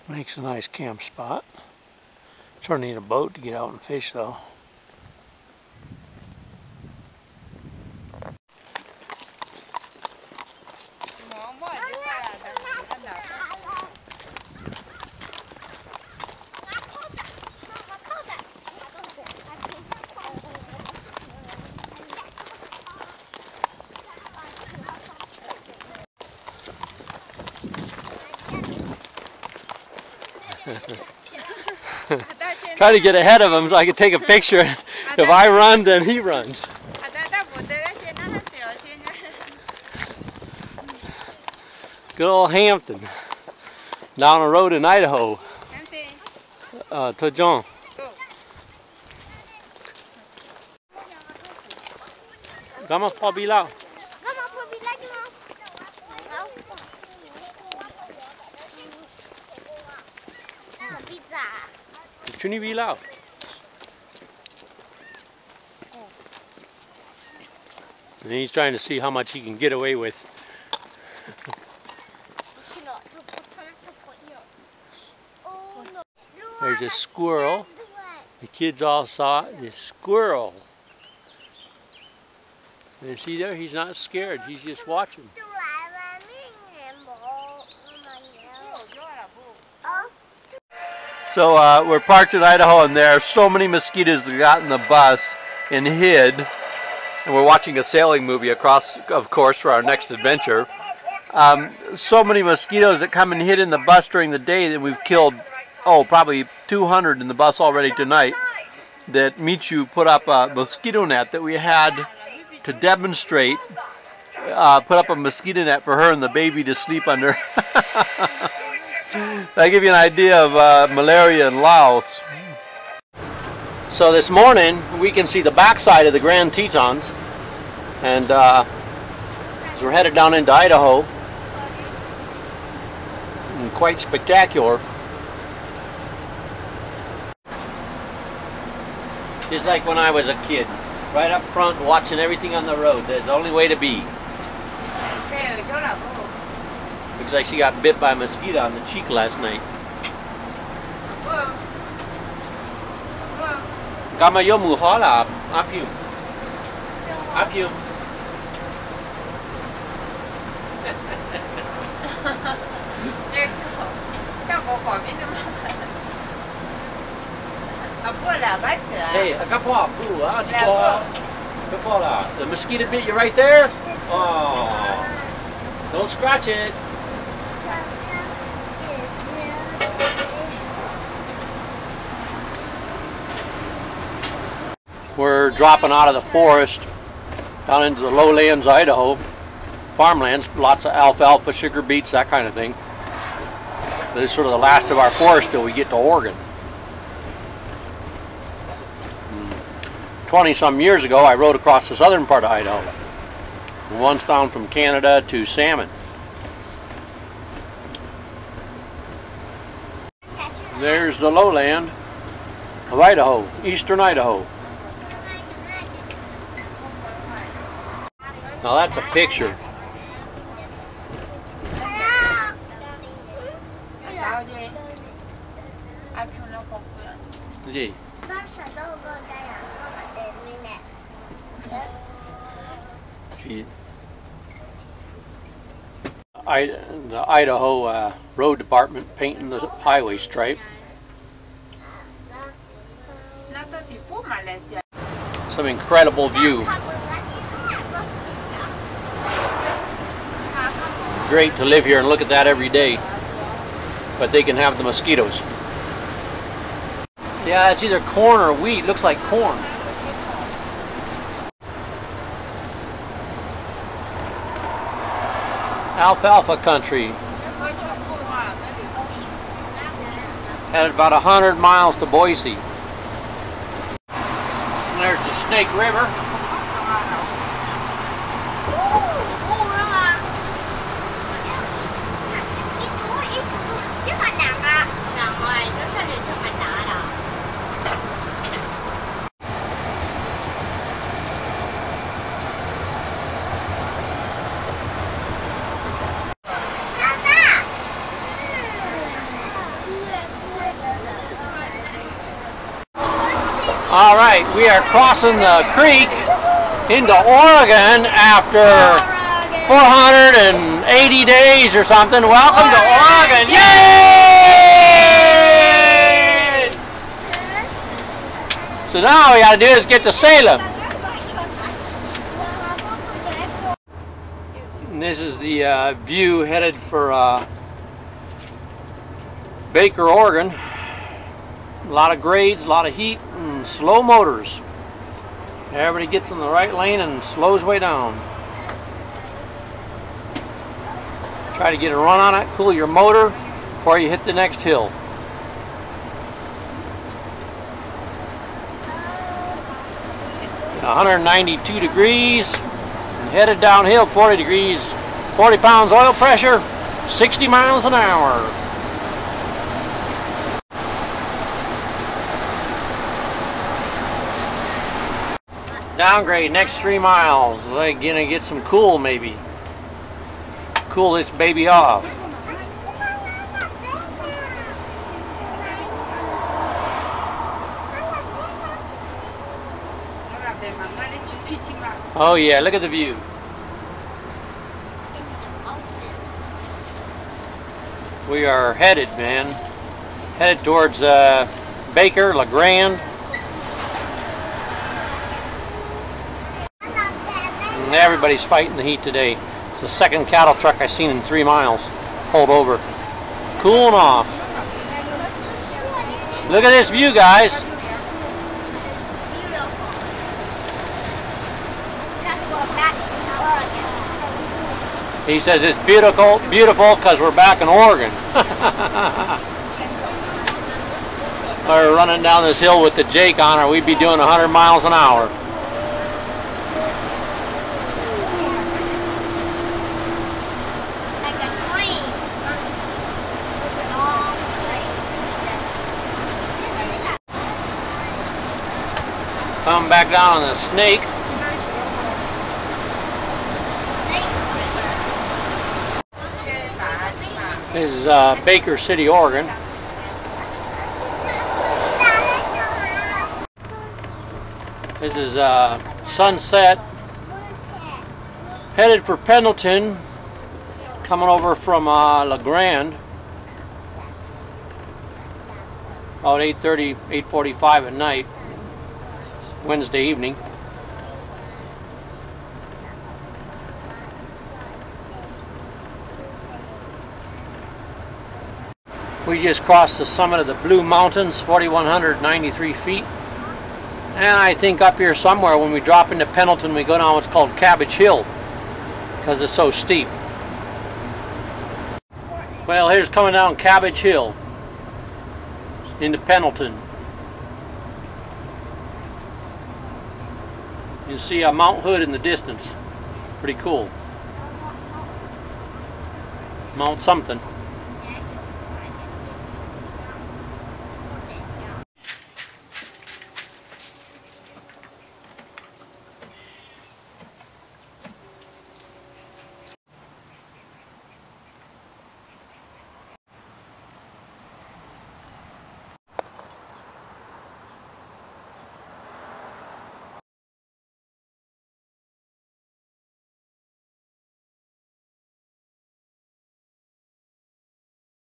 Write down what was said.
Makes a nice camp spot. Sort of need a boat to get out and fish though. Try to get ahead of him so I can take a picture. If I run, then he runs. Good old Hampton. Down the road in Idaho. To John. Vamos por Bilal. Chuni Bilal. And he's trying to see how much he can get away with. There's a squirrel. The kids all saw it. The squirrel. And see there? He's not scared. He's just watching. So we're parked in Idaho, and there are so many mosquitoes that got in the bus and hid. And we're watching a sailing movie across, of course, for our next adventure. So many mosquitoes that come and hid in the bus during the day that we've killed, oh, probably 200 in the bus already tonight. That Michu put up a mosquito net that we had to demonstrate. Put up a mosquito net for her and the baby to sleep under. That'll give you an idea of malaria in Laos. So this morning we can see the backside of the Grand Tetons, and so we're headed down into Idaho. And quite spectacular. Just like when I was a kid, right up front watching everything on the road. That's the only way to be. Looks like she got bit by a mosquito on the cheek last night. Gama yo mu hola up you. Up you. Hey, the mosquito bit you right there? Oh, don't scratch it. We're dropping out of the forest down into the lowlands, Idaho, farmlands, lots of alfalfa, sugar beets, that kind of thing. This is sort of the last of our forest till we get to Oregon. 20-some years ago, I rode across the southern part of Idaho. Once down from Canada to Salem. There's the lowland of Idaho, eastern Idaho. Now that's a picture. Gee. See, the Idaho Road Department painting the highway stripe. Some incredible view. Great to live here and look at that every day, but they can have the mosquitoes. Yeah, it's either corn or wheat. Looks like corn. Alfalfa country. Headed about 100 miles to Boise. And there's the Snake River. Alright, we are crossing the creek into Oregon after 480 days or something. Welcome to Oregon! Yay! So now all we gotta do is get to Salem. And this is the view headed for Baker, Oregon. A lot of grades, a lot of heat, and slow motors. Everybody gets in the right lane and slows way down. Try to get a run on it, cool your motor before you hit the next hill. At 192 degrees, and headed downhill 40 degrees, 40 pounds oil pressure, 60 miles an hour. Downgrade, next 3 miles. They're gonna get some cool maybe. Cool this baby off. Oh yeah, look at the view. We are headed, man. Headed towards Baker, La Grande. And everybody's fighting the heat today. It's the second cattle truck I've seen in 3 miles. Pulled over. Cooling off. Look at this view, guys. He says it's beautiful because we're back in Oregon. We're running down this hill with the Jake on her. We'd be doing 100 miles an hour. Come back down on the Snake. This is Baker City, Oregon. This is sunset. Headed for Pendleton. Coming over from La Grande. About 8:30, 8:45 at night. Wednesday evening. We just crossed the summit of the Blue Mountains, 4,193 feet. And I think up here somewhere when we drop into Pendleton we go down what's called Cabbage Hill because it's so steep. Well, here's coming down Cabbage Hill into Pendleton. You can see Mount Hood in the distance. Pretty cool. Mount something.